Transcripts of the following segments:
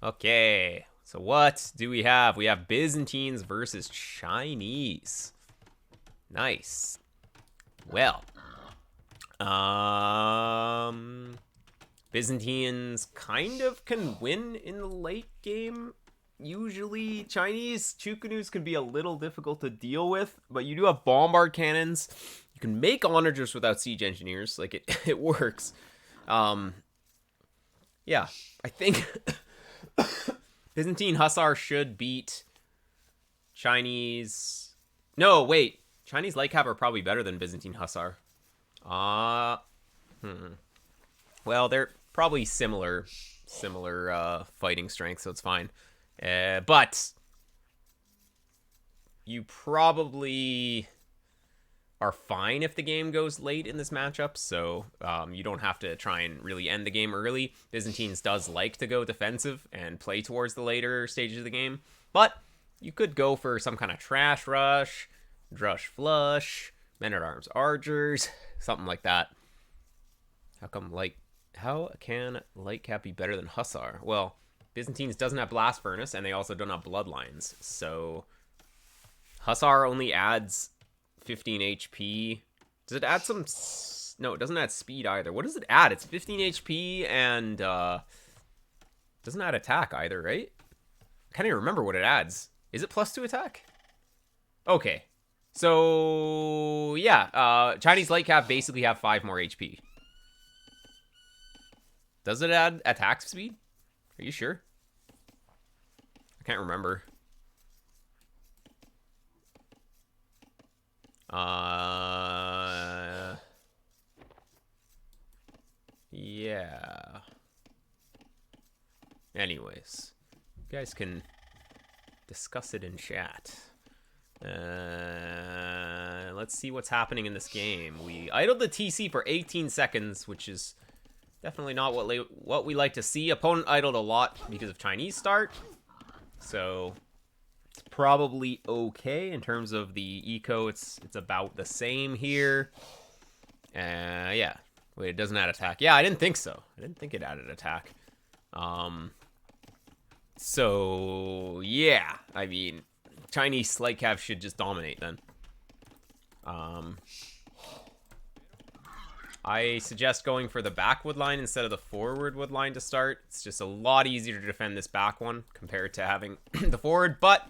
Okay, so what do we have? We have Byzantines versus Chinese. Nice. Well, Byzantines kind of can win in the late game. Usually, Chinese Chukanus can be a little difficult to deal with, but you do have bombard cannons. You can make onagers without siege engineers. Like, it works. Um, yeah, I think Byzantine Hussar should beat Chinese. No, wait. Chinese Light Cav are probably better than Byzantine Hussar. Uh, well, they're probably similar fighting strength, so it's fine. But you probably are fine if the game goes late in this matchup, so you don't have to try and really end the game early. Byzantines does like to go defensive and play towards the later stages of the game, but you could go for some kind of trash rush, drush flush, men-at-arms archers, something like that. How can Light Cap be better than Hussar? Well, Byzantines doesn't have Blast Furnace, and they also don't have Bloodlines, so Hussar only adds 15 HP. Does it add some... No, it doesn't add speed either. What does it add? It's 15 HP and doesn't add attack either, right? I can't even remember what it adds. Is it +2 attack? Okay. So, yeah. Chinese Light Cap basically have 5 more HP. Does it add attack speed? Are you sure? I can't remember. Yeah. Anyways, you guys can discuss it in chat. Let's see what's happening in this game. We idled the TC for 18 seconds, which is definitely not what we like to see. Opponent idled a lot because of Chinese start, so it's probably okay in terms of the eco. It's about the same here. Yeah. Wait, it doesn't add attack. Yeah, I didn't think so. I didn't think it added attack. So yeah, I mean, Chinese Light Cav should just dominate then. I suggest going for the back wood line instead of the forward wood line to start. It's just a lot easier to defend this back one compared to having the forward, but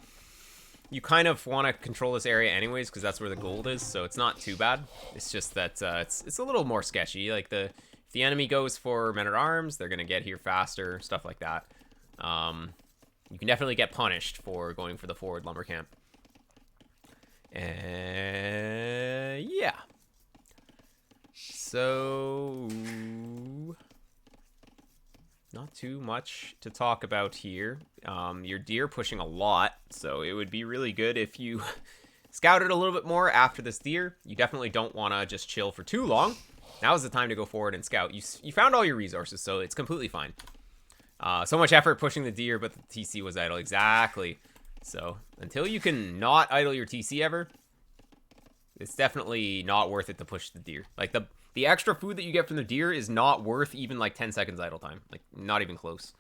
you kind of want to control this area anyways because that's where the gold is, so it's not too bad. It's just that it's a little more sketchy. Like if the enemy goes for men-at-arms, they're going to get here faster, stuff like that. You can definitely get punished for going for the forward lumber camp. Yeah. So, not too much to talk about here. Your deer pushing a lot, so it would be really good if you scouted a little bit more after this deer. You definitely don't want to just chill for too long. Now is the time to go forward and scout. You found all your resources, so it's completely fine. So much effort pushing the deer, but the TC was idle. Exactly. So, until you can not idle your TC ever, it's definitely not worth it to push the deer. Like, the extra food that you get from the deer is not worth even, like, 10 seconds idle time. Like, not even close.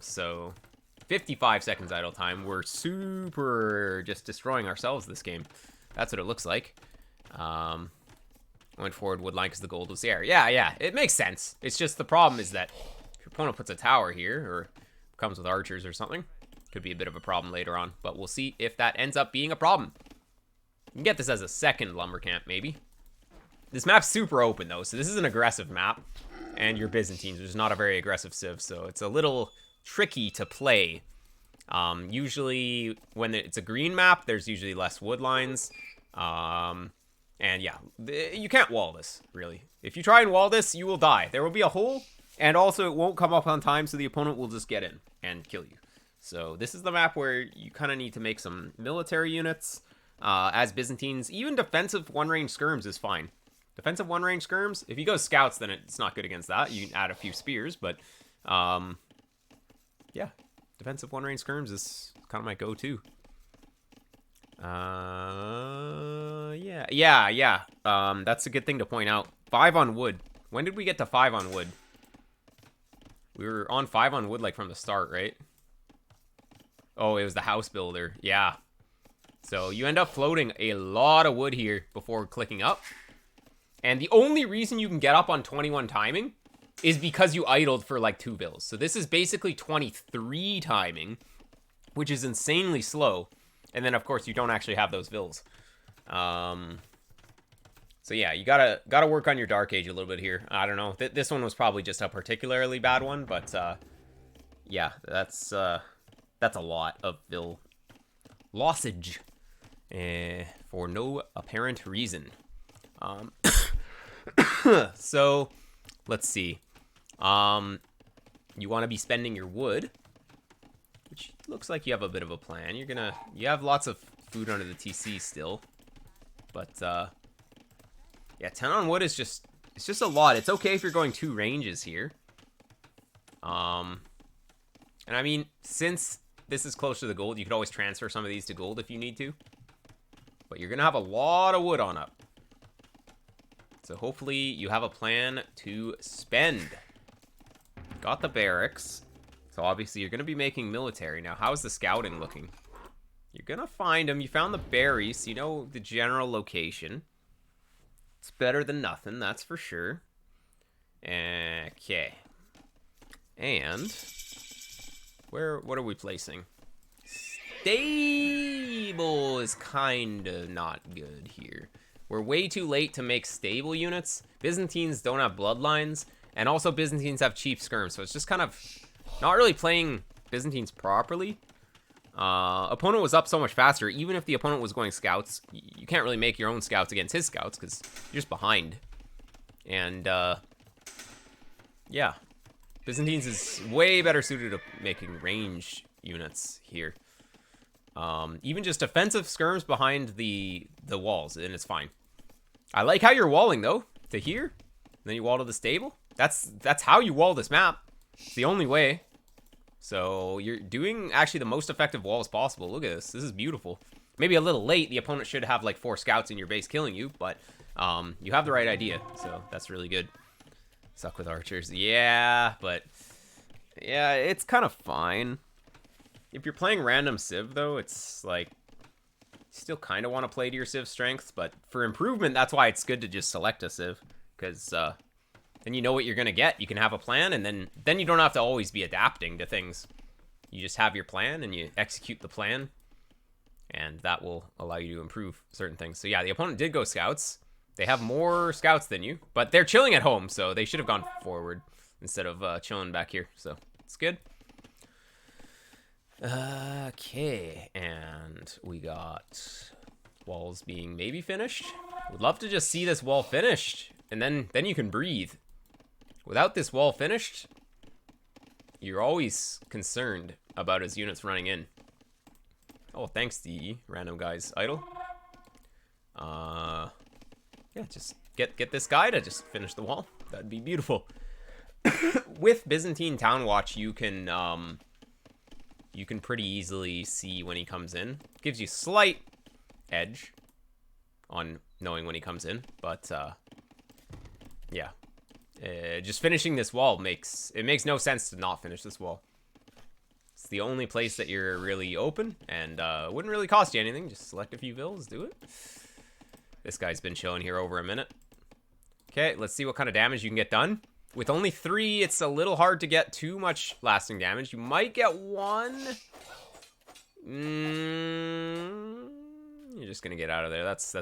So, 55 seconds idle time. We're super just destroying ourselves this game. That's what it looks like. Went forward wood line because the gold was there. Yeah, it makes sense. It's just the problem is that if your opponent puts a tower here, or comes with archers or something, could be a bit of a problem later on. But we'll see if that ends up being a problem. You can get this as a second lumber camp, maybe. This map's super open, though, so this is an aggressive map. And you're Byzantines, which is not a very aggressive civ, so it's a little tricky to play. Usually, when it's a green map, there's usually less wood lines. And yeah, you can't wall this, really. If you try and wall this, you will die. There will be a hole, and also it won't come up on time, so the opponent will just get in and kill you. So this is the map where you kind of need to make some military units. As Byzantines, even defensive one-range skirms is fine. Defensive one-range skirms, if you go scouts, then it's not good against that. You can add a few spears, but yeah, defensive one-range skirms is kind of my go-to. Yeah. That's a good thing to point out. 5 on wood. When did we get to 5 on wood? We were on 5 on wood, like, from the start, right? Oh, it was the house builder. Yeah. So you end up floating a lot of wood here before clicking up. And the only reason you can get up on 21 timing is because you idled for like 2 vills. So this is basically 23 timing, which is insanely slow. And then, of course, you don't actually have those vills. So yeah, you gotta work on your Dark Age a little bit here. I don't know. This one was probably just a particularly bad one, but yeah, that's a lot of vill lossage for no apparent reason. So let's see. You want to be spending your wood, which looks like you have a bit of a plan. You have lots of food under the TC still, but yeah, 10 on wood is just a lot. It's okay if you're going 2 ranges here. And I mean, since this is close to the gold, you could always transfer some of these to gold if you need to. But you're gonna have a lot of wood on up. So hopefully you have a plan to spend. Got the barracks. So obviously you're gonna be making military. Now, how's the scouting looking? You're gonna find them. You found the berries, so you know the general location. It's better than nothing, that's for sure. Okay. And what are we placing? Stable is kind of not good here. We're way too late to make stable units. Byzantines don't have bloodlines, and also Byzantines have cheap skirms, so it's just kind of not really playing Byzantines properly. Opponent was up so much faster. Even if the opponent was going scouts, you can't really make your own scouts against his scouts because you're just behind. And yeah, Byzantines is way better suited to making range units here. Even just defensive skirms behind the walls, and it's fine. I like how you're walling though, to here, and then you wall to the stable. That's how you wall this map. It's the only way. So you're doing actually the most effective walls possible. Look at this. This is beautiful. Maybe a little late. The opponent should have like 4 scouts in your base killing you, but you have the right idea. So that's really good. Suck with archers. Yeah, but yeah, it's kind of fine. If you're playing random civ though, it's like you still kind of want to play to your civ strengths, but for improvement, that's why it's good to just select a civ, because then you know what you're gonna get. You can have a plan, and then you don't have to always be adapting to things. You just have your plan, and you execute the plan, and that will allow you to improve certain things. So yeah, the opponent did go scouts. They have more scouts than you, but they're chilling at home, so they should have gone forward instead of chilling back here. So it's good. Okay, and we got walls being maybe finished. Would love to just see this wall finished, and then you can breathe. Without this wall finished, you're always concerned about his units running in. Oh, thanks, DE. Random guys idle. Yeah, just get this guy to just finish the wall. That'd be beautiful. With Byzantine Town Watch, you can pretty easily see when he comes in. Gives you slight edge on knowing when he comes in, but yeah. Just finishing this wall makes no sense to not finish this wall. It's the only place that you're really open, and wouldn't really cost you anything. Just select a few vills, do it. This guy's been chilling here over a minute. Okay, let's see what kind of damage you can get done. With only 3, it's a little hard to get too much lasting damage. You might get 1. You're just gonna get out of there. That's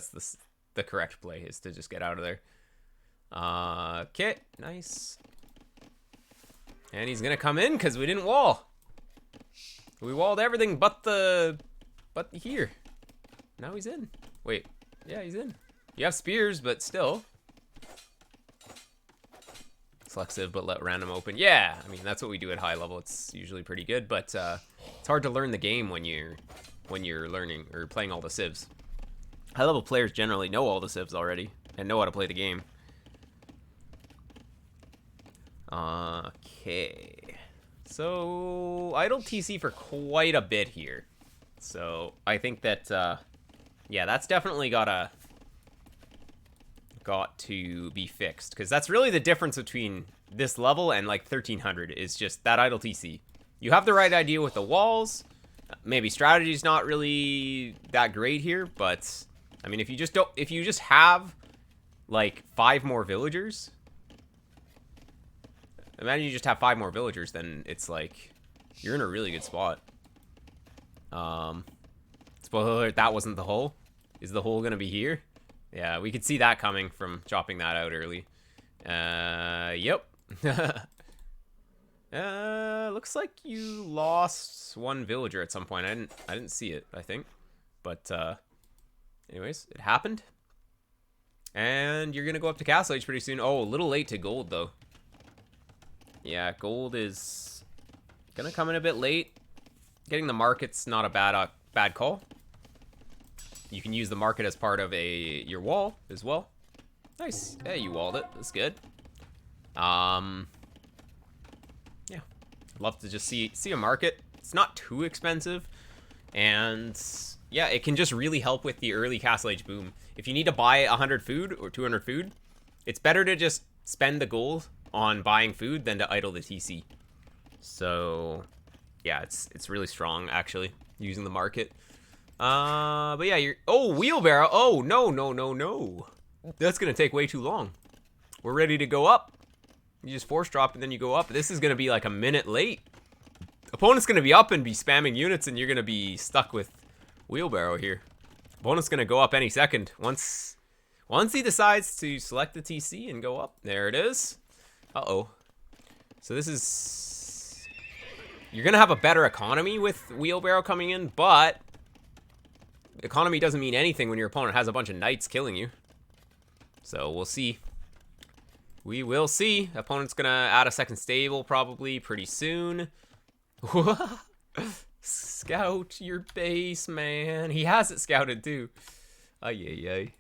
the correct play, is to just get out of there. Okay, nice. And he's gonna come in because we didn't wall. We walled everything but here. Now he's in. Wait, yeah, he's in. You have spears, but still. Flexive, but let random open. Yeah, I mean, that's what we do at high level. It's usually pretty good, but it's hard to learn the game when you're learning or playing all the civs. High level players generally know all the civs already and know how to play the game. Okay, so idle TC for quite a bit here. So I think that yeah, that's definitely got to be fixed, because that's really the difference between this level and like 1300 is just that idle TC. You have the right idea with the walls. Maybe strategy's not really that great here, but I mean, if you just have like 5 more villagers, imagine you just have 5 more villagers, then it's like you're in a really good spot. Spoiler alert, that wasn't the hole. Is the hole gonna be here? Yeah, we could see that coming from chopping that out early. Yep. Looks like you lost 1 villager at some point. I didn't see it, I think. But, anyways, it happened. And you're gonna go up to Castle Age pretty soon. Oh, a little late to gold, though. Yeah, gold is gonna come in a bit late. Getting the market's not a bad call. You can use the market as part of your wall as well. Nice. Yeah, you walled it. That's good. Yeah. I'd love to just see a market. It's not too expensive. And yeah, it can just really help with the early Castle Age boom. If you need to buy 100 food or 200 food, it's better to just spend the gold on buying food than to idle the TC. So yeah, it's really strong actually using the market. But yeah, oh, wheelbarrow. Oh, no. That's gonna take way too long. We're ready to go up. You just force drop and then you go up. This is gonna be like a minute late. Opponent's gonna be up and be spamming units and you're gonna be stuck with wheelbarrow here. Opponent's gonna go up any second. Once he decides to select the TC and go up. There it is. Uh-oh. So this is... You're gonna have a better economy with wheelbarrow coming in, but economy doesn't mean anything when your opponent has a bunch of knights killing you. So we'll see. We will see. Opponent's gonna add a second stable probably pretty soon. Scout your base, man. He has it scouted too. Ay.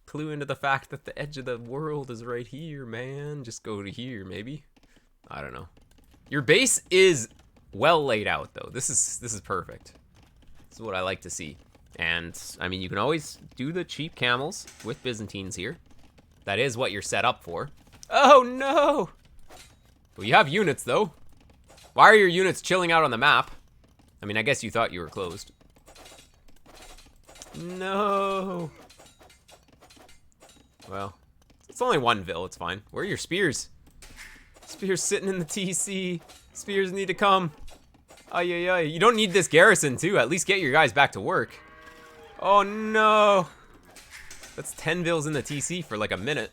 Clue into the fact that the edge of the world is right here, man. Just go to here, maybe. I don't know. Your base is well laid out, though. This is perfect. This is what I like to see. And, I mean, you can always do the cheap camels with Byzantines here. That is what you're set up for. Oh, no! Well, you have units, though. Why are your units chilling out on the map? I mean, I guess you thought you were closed. No! Well, it's only 1 vill. It's fine. Where are your spears? Spears sitting in the TC. Spears need to come. Ay. You don't need this garrison, too. At least get your guys back to work. Oh, no. That's 10 vills in the TC for like a minute.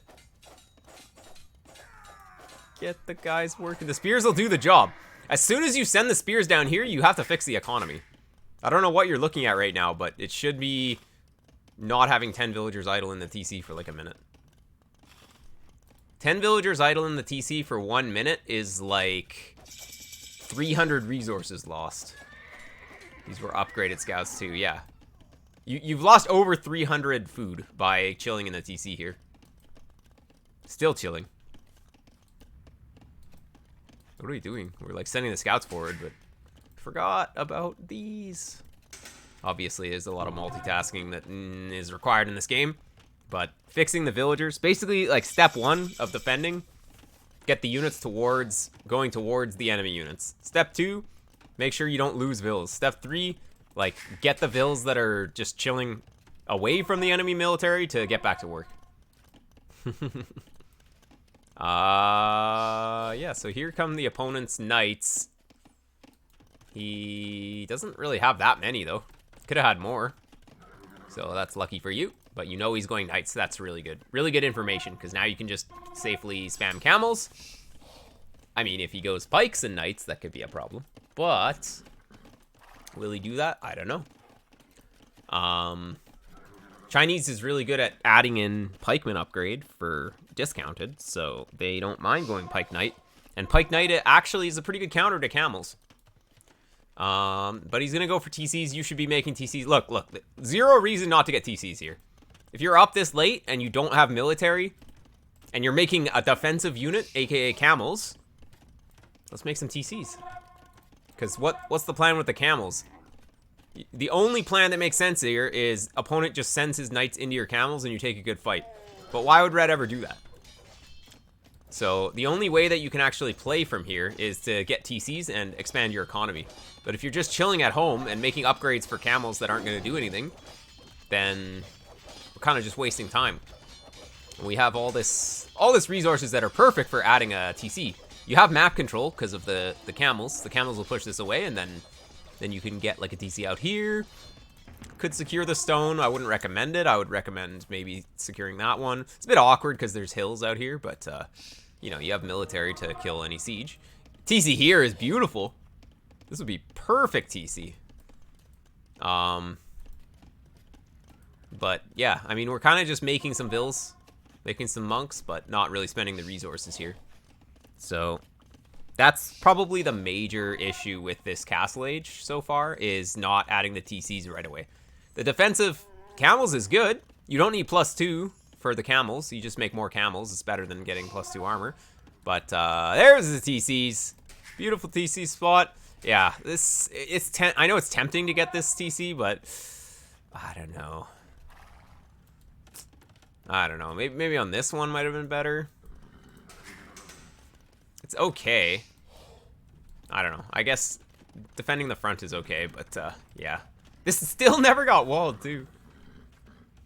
Get the guys working. The spears will do the job. As soon as you send the spears down here, you have to fix the economy. I don't know what you're looking at right now, but it should be not having 10 villagers idle in the TC for like a minute. 10 villagers idle in the TC for 1 minute is like 300 resources lost. These were upgraded scouts too, yeah. You've lost over 300 food by chilling in the TC here. Still chilling. What are we doing? We're like sending the scouts forward, but forgot about these. Obviously, there's a lot of multitasking that is required in this game, but fixing the villagers, basically like step 1 of defending, get the units going towards the enemy units. Step 2, make sure you don't lose vills. Step 3, like get the vills that are just chilling away from the enemy military to get back to work. Yeah, so here come the opponent's knights. He doesn't really have that many, though. Could have had more. So that's lucky for you. But you know he's going knights. That's really good. Really good information, because now you can just safely spam camels. I mean, if he goes pikes and knights, that could be a problem. But will he do that? I don't know. Chinese is really good at adding in pikeman upgrade for discounted, so they don't mind going pike knight. And pike knight actually is a pretty good counter to camels. But he's gonna go for TCs. You should be making TCs. Look, zero reason not to get TCs here. If you're up this late and you don't have military, and you're making a defensive unit, aka camels, let's make some TCs. Because what's the plan with the camels? The only plan that makes sense here is opponent just sends his knights into your camels and you take a good fight. But why would Red ever do that? So the only way that you can actually play from here is to get TCs and expand your economy. But if you're just chilling at home and making upgrades for camels that aren't going to do anything, then we're kind of just wasting time. And we have all this resources that are perfect for adding a TC. You have map control because of the camels. The camels will push this away, and then you can get like a TC out here. Could secure the stone. I wouldn't recommend it. I would recommend maybe securing that one. It's a bit awkward because there's hills out here, but you know, you have military to kill any siege. TC here is beautiful. This would be perfect TC. But yeah, I mean, we're kind of just making some vills, making some monks, but not really spending the resources here. So that's probably the major issue with this Castle Age so far, is not adding the TCs right away. The defensive camels is good. You don't need +2 for the camels. You just make more camels. It's better than getting +2 armor. But there's the TCs. Beautiful TC spot. Yeah, I know it's tempting to get this TC, but I don't know. Maybe on this one might have been better. It's okay. I don't know. I guess defending the front is okay, but yeah. This still never got walled, too.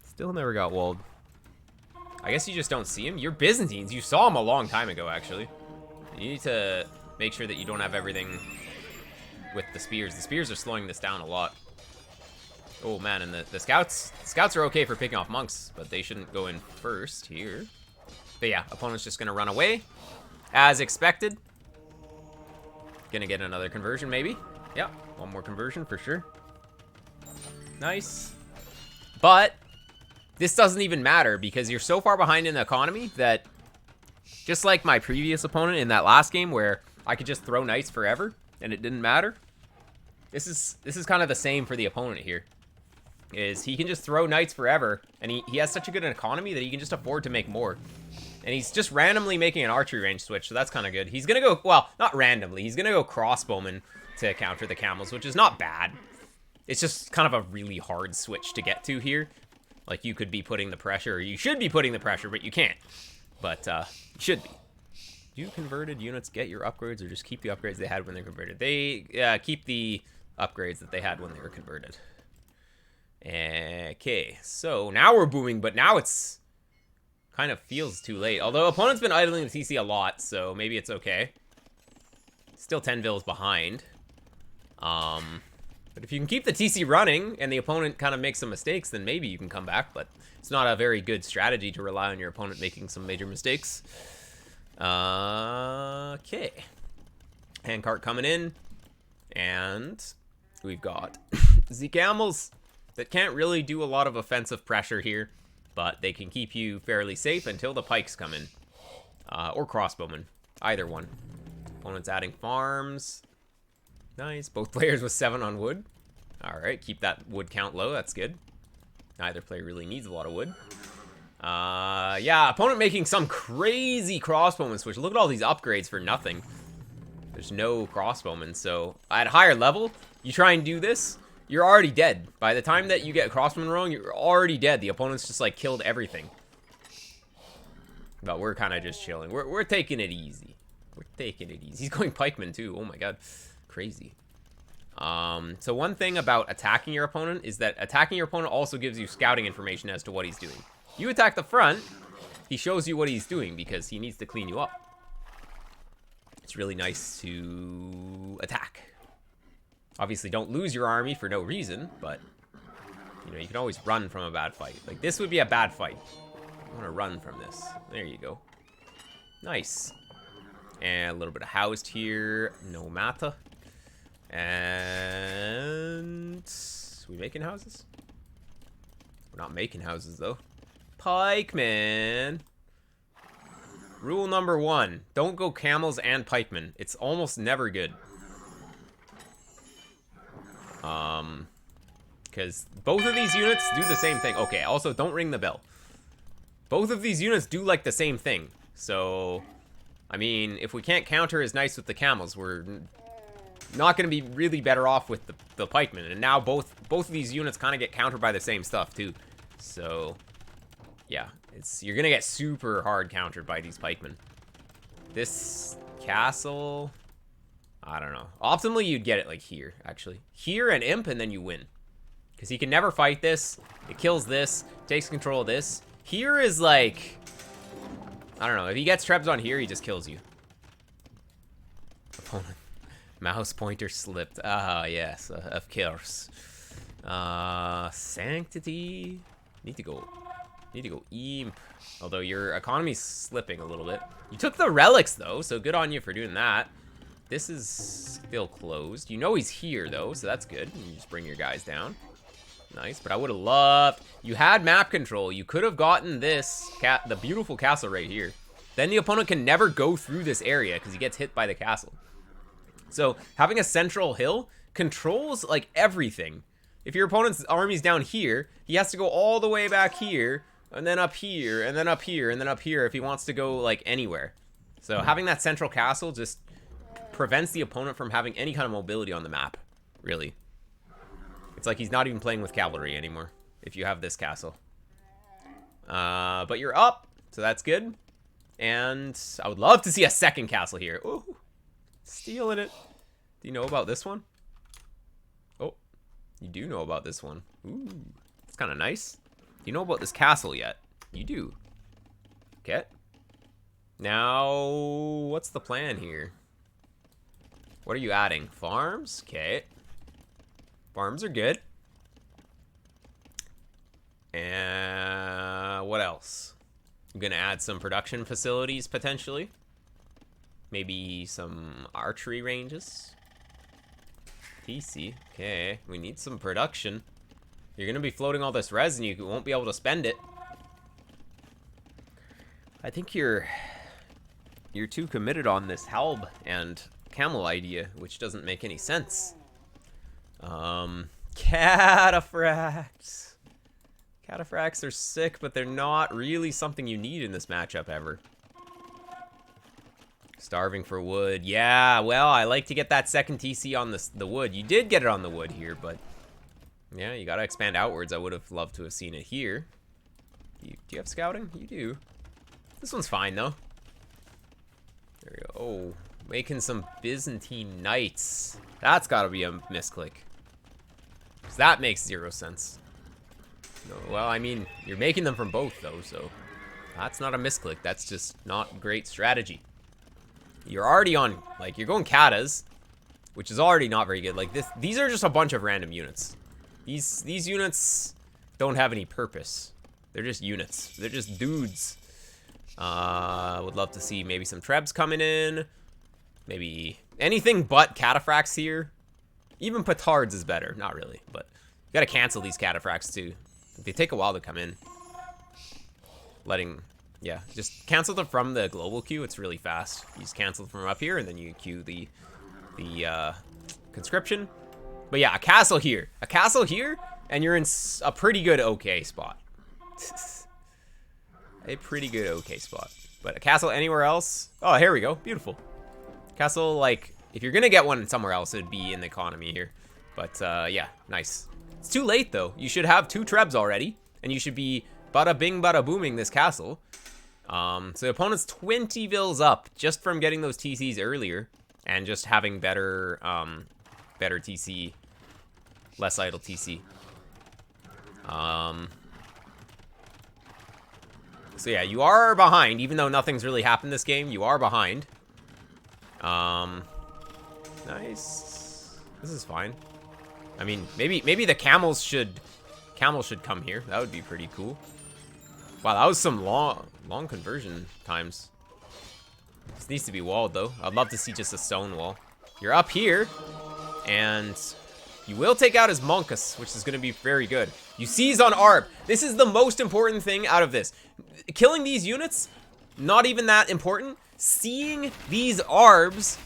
Still never got walled. I guess you just don't see him. You're Byzantines. You saw him a long time ago, actually. You need to make sure that you don't have everything with the spears. The spears are slowing this down a lot. Oh, man, and the scouts are okay for picking off monks, but they shouldn't go in first here. But yeah, opponent's just going to run away, as expected. Gonna get another conversion, maybe. Yeah, one more conversion for sure. Nice. But this doesn't even matter because you're so far behind in the economy that, just like my previous opponent in that last game where I could just throw knights forever and it didn't matter, this is kind of the same for the opponent here. Is he can just throw knights forever, and he has such a good economy that he can just afford to make more. And he's just randomly making an archery range switch, so that's kind of good. He's going to go, well, not randomly. He's going to go crossbowman to counter the camels, which is not bad. It's just kind of a really hard switch to get to here. Like, you could be putting the pressure, or you should be putting the pressure, but you can't. But, you should be. Do converted units get your upgrades, or just keep the upgrades they had when they're converted? They keep the upgrades that they had when they were converted. Okay, so now we're booming, but now it's kind of feels too late. Although opponent's been idling the TC a lot, so maybe it's okay. Still 10 vills behind. But if you can keep the TC running and the opponent kind of makes some mistakes, then maybe you can come back. But it's not a very good strategy to rely on your opponent making some major mistakes. Okay. Handcart coming in. And we've got the camels that can't really do a lot of offensive pressure here, but they can keep you fairly safe until the pikes come in. Or crossbowmen. Either one. Opponent's adding farms. Nice. Both players with 7 on wood. Alright, keep that wood count low. That's good. Neither player really needs a lot of wood. Yeah, opponent making some crazy crossbowman switch. Look at all these upgrades for nothing. There's no crossbowmen, so at higher level, you try and do this, you're already dead. By the time that you get crossbowman rolling, you're already dead. The opponent's just like killed everything. But we're kind of just chilling. We're taking it easy. We're taking it easy. He's going pikeman too. Oh my god. Crazy. So one thing about attacking your opponent is that attacking your opponent also gives you scouting information as to what he's doing. You attack the front, he shows you what he's doing because he needs to clean you up. It's really nice to attack. Obviously, don't lose your army for no reason, but you know, you can always run from a bad fight. Like, this would be a bad fight. I want to run from this. There you go. Nice. And a little bit of housed here. No matter. And we making houses? We're not making houses, though. Pikemen. Rule number 1. Don't go camels and pikemen. It's almost never good. Because both of these units do the same thing. Okay, also, don't ring the bell. Both of these units do, like, the same thing. So, I mean, if we can't counter as nice with the camels, we're not going to be really better off with the pikemen. And now both of these units kind of get countered by the same stuff, too. So, yeah, you're going to get super hard countered by these pikemen. This castle, I don't know. Optimally, you'd get it like here, actually. Here and Imp, and then you win. Because he can never fight this. It kills this, takes control of this. Here is like, I don't know. If he gets Trebs on here, he just kills you. Opponent. Mouse pointer slipped. Ah, yes, of course. Sanctity. Need to go Imp. Although your economy's slipping a little bit. You took the relics though, so good on you for doing that. This is still closed. You know he's here though, so that's good. You just bring your guys down. Nice, but I would have loved. You had map control. You could have gotten this the beautiful castle right here. Then the opponent can never go through this area because he gets hit by the castle. So having a central hill controls like everything. If your opponent's army's down here, he has to go all the way back here, and then up here, and then up here, and then up here if he wants to go like anywhere. So having that central castle just prevents the opponent from having any kind of mobility on the map, really. It's like he's not even playing with cavalry anymore if you have this castle. But you're up, so that's good. And I would love to see a second castle here. Ooh, stealing it. Do you know about this one? Oh, you do know about this one. Ooh, it's kind of nice. Do you know about this castle yet? You do. Okay. Now, what's the plan here? What are you adding? Farms? Okay. Farms are good. And what else? I'm gonna add some production facilities potentially. Maybe some archery ranges. TC. Okay, we need some production. You're gonna be floating all this resin, you won't be able to spend it. I think you're too committed on this Halb and Camel idea, which doesn't make any sense. Cataphracts. Cataphracts are sick, but they're not really something you need in this matchup ever. Starving for wood. Yeah, well, I like to get that second TC on the wood. You did get it on the wood here, but yeah, you gotta expand outwards. I would have loved to have seen it here. Do you have scouting? You do. This one's fine, though. There we go. Oh, making some Byzantine Knights. That's gotta be a misclick. 'Cause that makes 0 sense. No, well, I mean, you're making them from both, though, so that's not a misclick. That's just not great strategy. You're already on, like, you're going katas, which is already not very good. Like, these are just a bunch of random units. These units don't have any purpose. They're just units. They're just dudes. Would love to see maybe some Trebs coming in. Maybe anything but cataphracts here. Even petards is better. Not really, but you gotta cancel these cataphracts too. They take a while to come in. Yeah, just cancel them from the global queue. It's really fast. You just cancel from up here, and then you queue the conscription. But yeah, a castle here, and you're in a pretty good okay spot. A pretty good okay spot. But a castle anywhere else? Oh, here we go. Beautiful. Castle, like, if you're gonna get one somewhere else, it'd be in the economy here. But yeah, nice. It's too late though. You should have 2 Trebs already, and you should be bada bing bada booming this castle. So the opponent's 20 vills up just from getting those TCs earlier, and just having better better TC, less idle TC. So yeah, you are behind, even though nothing's really happened this game. You are behind. Nice. This is fine. I mean, maybe the camels should come here. That would be pretty cool. Wow, that was some long conversion times. This needs to be walled though. I'd love to see just a stone wall. You're up here, and you will take out his Monkus, which is going to be very good. You seize on Arb. This is the most important thing out of this. Killing these units, not even that important. Seeing these Arbs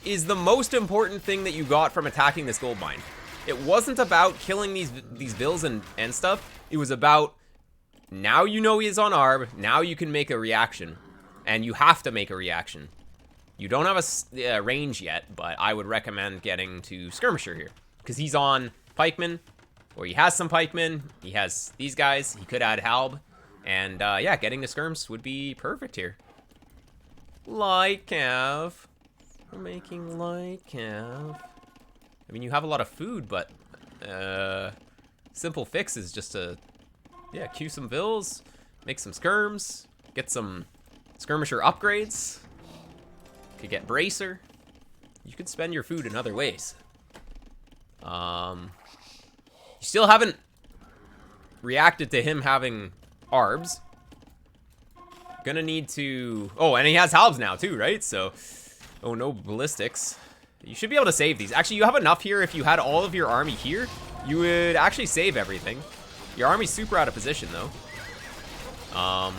is the most important thing that you got from attacking this gold mine. It wasn't about killing these vills and stuff. It was about, now you know he is on Arb, now you can make a reaction. And you have to make a reaction. You don't have a range yet, but I would recommend getting to Skirmisher here. Because he's on Pikemen, or he has some Pikemen, he has these guys, he could add Halb. And yeah, getting to Skirms would be perfect here. light cav. We're making light cav. I mean, you have a lot of food, but simple fix is just to, yeah, queue some vills, make some skirms, get some skirmisher upgrades. Could get bracer. You could spend your food in other ways. You still haven't reacted to him having arbs. Gonna need to... Oh, and he has halbs now too, right? So, oh, no ballistics. You should be able to save these. Actually, you have enough here. If you had all of your army here, you would actually save everything. Your army's super out of position, though. Yeah,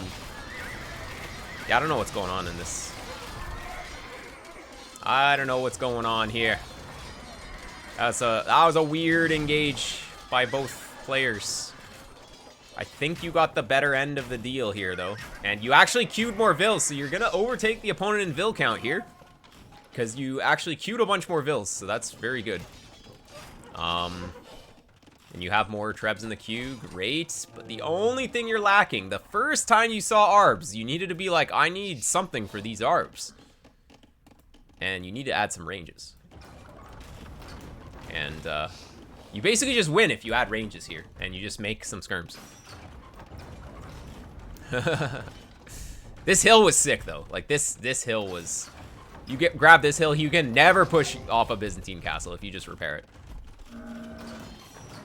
I don't know what's going on in this. I don't know what's going on here. That was a weird engage by both players. I think you got the better end of the deal here, though. And you actually queued more vills, so you're going to overtake the opponent in vill count here. Because you actually queued a bunch more vills, so that's very good. And you have more trebs in the queue, great. But the only thing you're lacking, the first time you saw arbs, you needed to be like, I need something for these arbs. And you need to add some ranges. And you basically just win if you add ranges here, and you just make some skirms. This hill was sick, though. Like, this hill was... You grab this hill, you can never push off a Byzantine castle if you just repair it.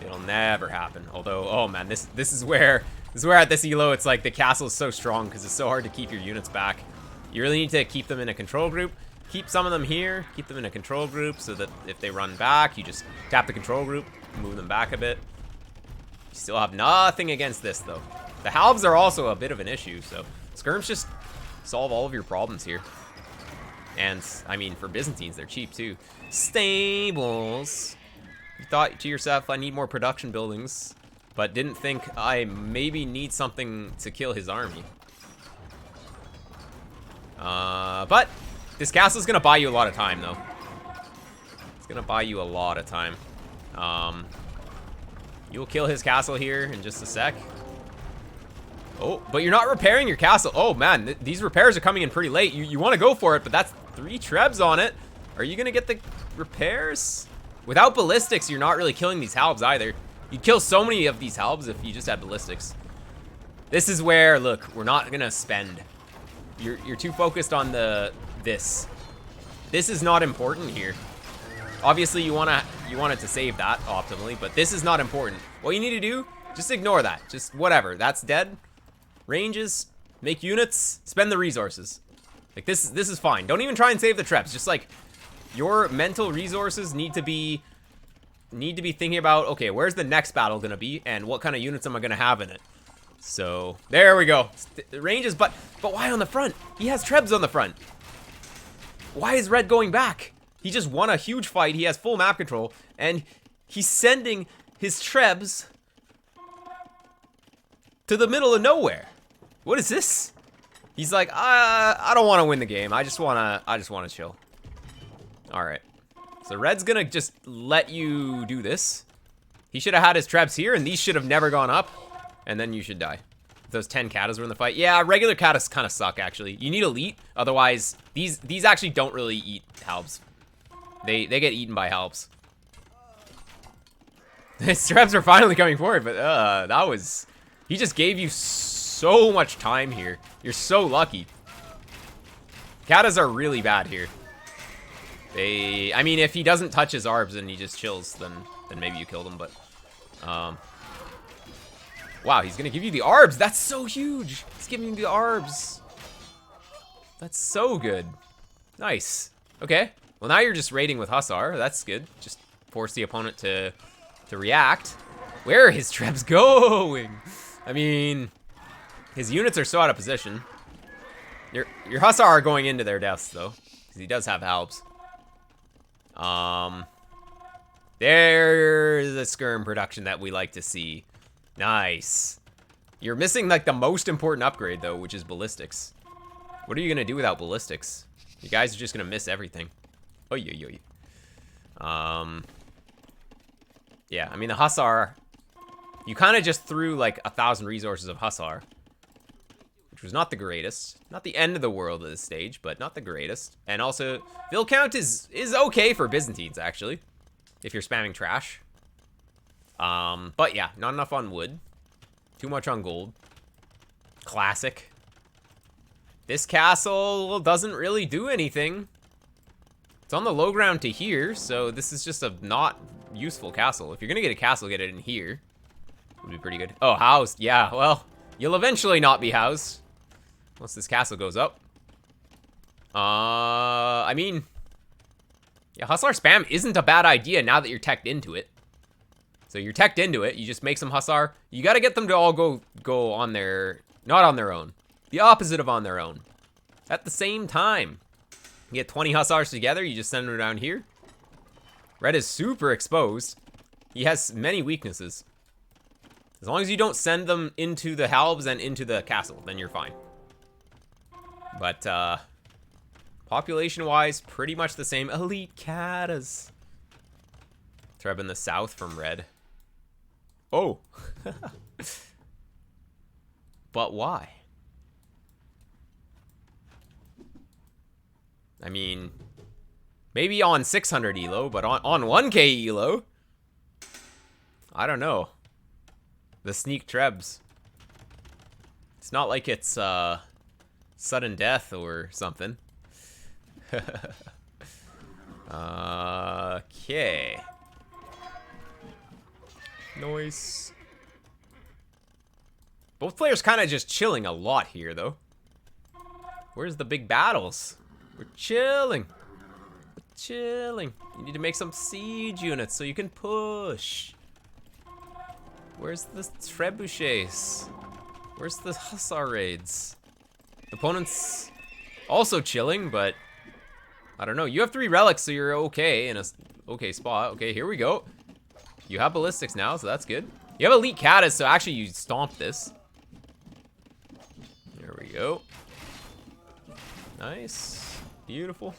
It'll never happen. Although, oh man, this is where at this elo it's like the castle is so strong because it's so hard to keep your units back. You really need to keep them in a control group. Keep some of them here, keep them in a control group so that if they run back, you just tap the control group, move them back a bit. You still have nothing against this though. The halbs are also a bit of an issue, so skirms just solve all of your problems here. And, I mean, for Byzantines, they're cheap, too. Stables. You thought to yourself, I need more production buildings, but didn't think I maybe need something to kill his army. But this castle's going to buy you a lot of time, though. It's going to buy you a lot of time. You'll kill his castle here in just a sec. Oh, but you're not repairing your castle. Oh, man, these repairs are coming in pretty late. You want to go for it, but that's 3 trebs on it. Are you going to get the repairs? Without ballistics, you're not really killing these halbs either. You'd kill so many of these halbs if you just had ballistics. This is where, look, we're not going to spend. You're too focused on this. This is not important here. Obviously, you want it to save that optimally, but this is not important. What you need to do, just ignore that. Just whatever. That's dead. Ranges, make units, spend the resources. Like this is fine. Don't even try and save the trebs. Just like your mental resources need to be thinking about, okay, where's the next battle gonna be and what kind of units am I gonna have in it? So there we go. Ranges, but why on the front? He has trebs on the front. Why is red going back? He just won a huge fight. He has full map control and he's sending his trebs to the middle of nowhere. What is this? He's like, I don't want to win the game. I just wanna chill. All right. So red's gonna just let you do this. He should have had his trebs here, and these should have never gone up. And then you should die. If those 10 katas were in the fight. Yeah, regular katas kind of suck actually. You need elite, otherwise these actually don't really eat halbs. They get eaten by halbs. His trebs are finally coming forward, but that was. He just gave you so much time here. You're so lucky. Katas are really bad here. I mean, if he doesn't touch his arbs and he just chills, then maybe you killed him, but... Wow, he's gonna give you the arbs! That's so huge! He's giving you the arbs! That's so good. Nice. Okay. Well, now you're just raiding with Hussar. That's good. Just force the opponent to react. Where are his trebs going? I mean, his units are so out of position. Your Hussar are going into their deaths, though. Because he does have halbs. There's a skirm production that we like to see. Nice. You're missing, like, the most important upgrade, though, which is ballistics. What are you going to do without ballistics? You guys are just going to miss everything. Oy, oy, oy. Yeah, I mean, the Hussar... You kind of just threw, like, 1,000 resources of Hussar. which was not the greatest. Not the end of the world at this stage, but not the greatest. And also, Vil count is okay for Byzantines, actually, if you're spamming trash. But yeah, not enough on wood. Too much on gold. Classic. This castle doesn't really do anything. It's on the low ground to here, so this is just a not useful castle. If you're gonna get a castle, get it in here. Would be pretty good. Oh, housed. Yeah, well, you'll eventually not be housed. Once this castle goes up. I mean, yeah, Hussar spam isn't a bad idea now that you're teched into it. So you're teched into it, you just make some Hussar. You gotta get them to all go on their, not on their own. The opposite of on their own. At the same time. You get 20 Hussars together, you just send them down here. Red is super exposed. He has many weaknesses. As long as you don't send them into the halbs and into the castle, then you're fine. But, population-wise, pretty much the same. Elite Katas. Treb in the south from red. Oh. But why? I mean, maybe on 600 elo, but on 1k elo, I don't know. The sneak Trebs. It's not like it's sudden death or something. Okay. Nice. Both players kind of just chilling a lot here, though. Where's the big battles? We're chilling. We're chilling. You need to make some siege units so you can push. Where's the trebuchets? Where's the Hussar raids? The opponent's also chilling, but I don't know. You have 3 relics, so you're okay in a okay spot. Okay, here we go. You have ballistics now, so that's good. You have elite Katas, so actually you stomp this. There we go. Nice. Beautiful.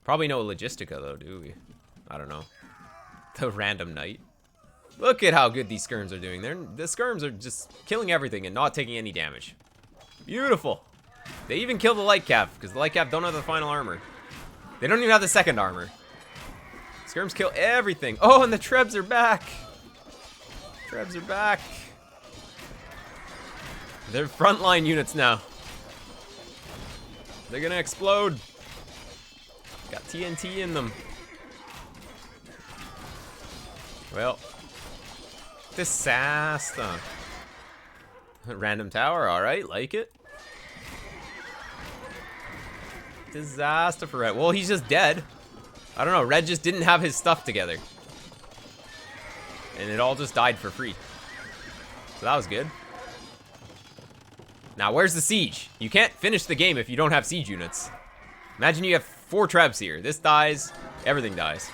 Probably no Logistica, though, do we? I don't know. The random knight. Look at how good these skirms are doing. The skirms are just killing everything and not taking any damage. Beautiful. They even kill the light cap, because the light cap don't have the final armor. They don't even have the second armor. Skirms kill everything. Oh, and the Trebs are back. Trebs are back. They're frontline units now. They're gonna explode. Got TNT in them. Well, disaster. Random tower, alright, like it. Disaster for Red. Well, he's just dead. I don't know, Red just didn't have his stuff together. And it all just died for free. So that was good. Now, where's the siege? You can't finish the game if you don't have siege units. Imagine you have 4 Trebs here. This dies, everything dies.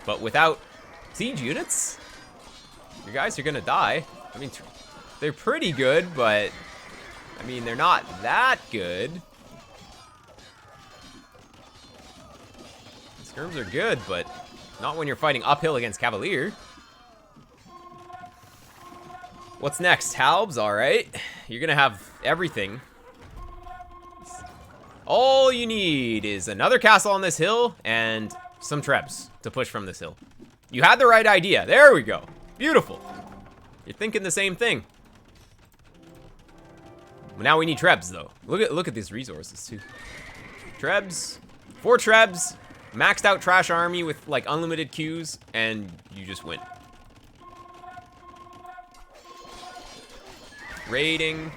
But without siege units, your guys are gonna die. I mean, they're pretty good, but I mean, they're not that good. Skirms are good, but not when you're fighting uphill against Cavalier. What's next? Halbs, alright. You're gonna have everything. All you need is another castle on this hill and some Trebs to push from this hill. You had the right idea. There we go. Beautiful. You're thinking the same thing. Now we need Trebs, though. Look at these resources, too. Trebs. 4 Trebs. Maxed out trash army with, like, unlimited queues, and you just win. Raiding.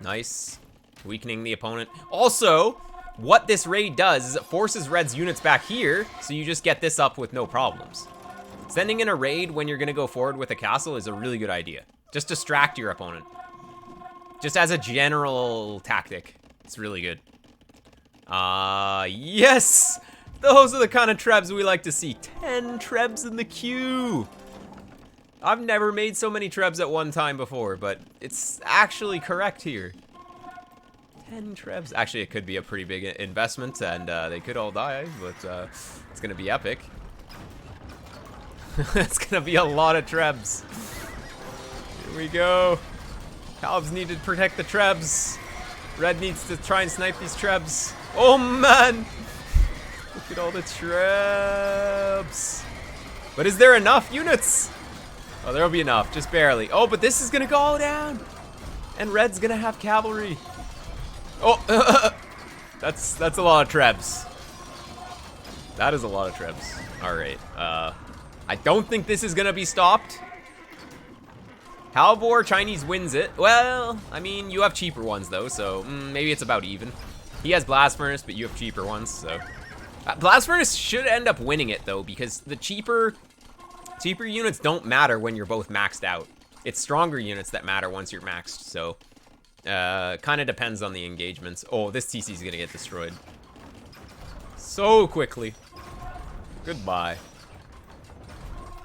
Nice. Weakening the opponent. Also, what this raid does is it forces Red's units back here, so you just get this up with no problems. Sending in a raid when you're gonna go forward with a castle is a really good idea. Just distract your opponent. Just as a general tactic. It's really good. Yes! Those are the kind of Trebs we like to see. 10 Trebs in the queue! I've never made so many Trebs at one time before, but it's actually correct here. 10 Trebs. Actually, it could be a pretty big investment, and they could all die, but it's gonna be epic. It's gonna be a lot of Trebs. Here we go. Calves need to protect the Trebs. Red needs to try and snipe these Trebs. Oh man! Look at all the Trebs. But is there enough units? Oh, there'll be enough, just barely. Oh, but this is gonna go down. And Red's gonna have cavalry. Oh, that's a lot of Trebs. That is a lot of Trebs. All right, I don't think this is gonna be stopped. Halvor, Chinese wins it. Well, I mean, you have cheaper ones though, so maybe it's about even. He has Blast Furnace, but you have cheaper ones, so. Blast Furnace should end up winning it though, because the cheaper units don't matter when you're both maxed out. It's stronger units that matter once you're maxed, so. Kind of depends on the engagements. Oh, this TC is gonna get destroyed. So quickly. Goodbye.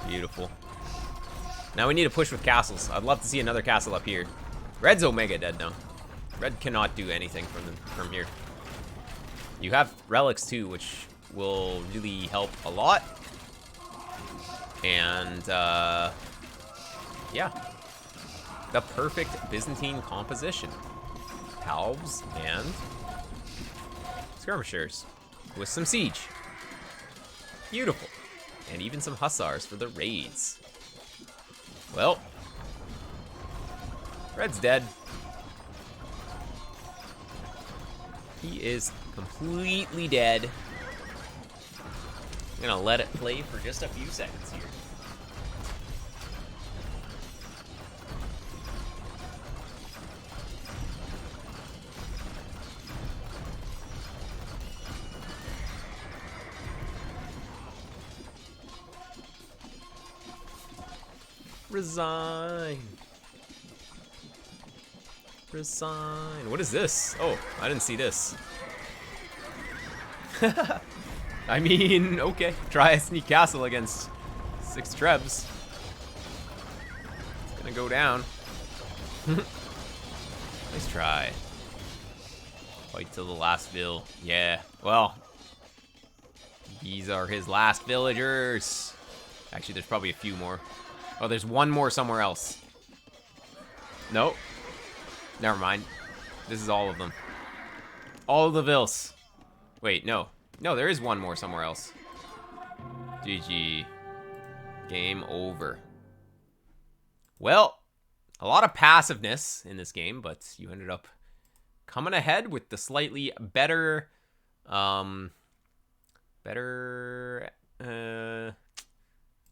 Beautiful. Now we need to push with castles. I'd love to see another castle up here. Red's Omega dead now. Red cannot do anything from here. You have relics too, which will really help a lot. And yeah, the perfect Byzantine composition. Halves and skirmishers with some siege. Beautiful. And even some hussars for the raids. Well, Red's dead. He is completely dead. I'm gonna let it play for just a few seconds here. Resign. Resign. What is this? Oh, I didn't see this. I mean, okay. Try a sneak castle against 6 Trebs. It's gonna go down. Nice try. Fight till the last vill. Yeah, well. These are his last villagers. Actually, there's probably a few more. Oh, there's one more somewhere else. Nope. Never mind. This is all of them. All of the vills. Wait, no. No, there is one more somewhere else. GG. Game over. Well, a lot of passiveness in this game, but you ended up coming ahead with the slightly better,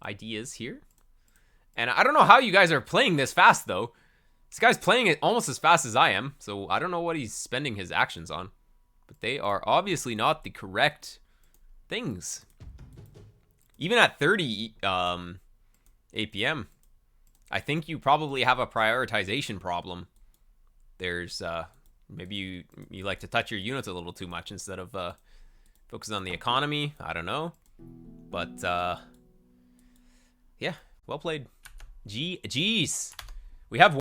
ideas here. And I don't know how you guys are playing this fast, though. This guy's playing it almost as fast as I am, so I don't know what he's spending his actions on. But they are obviously not the correct things. Even at 30 APM, I think you probably have a prioritization problem. There's, maybe you like to touch your units a little too much instead of focusing on the economy. I don't know. But, yeah, well played. Geez. We have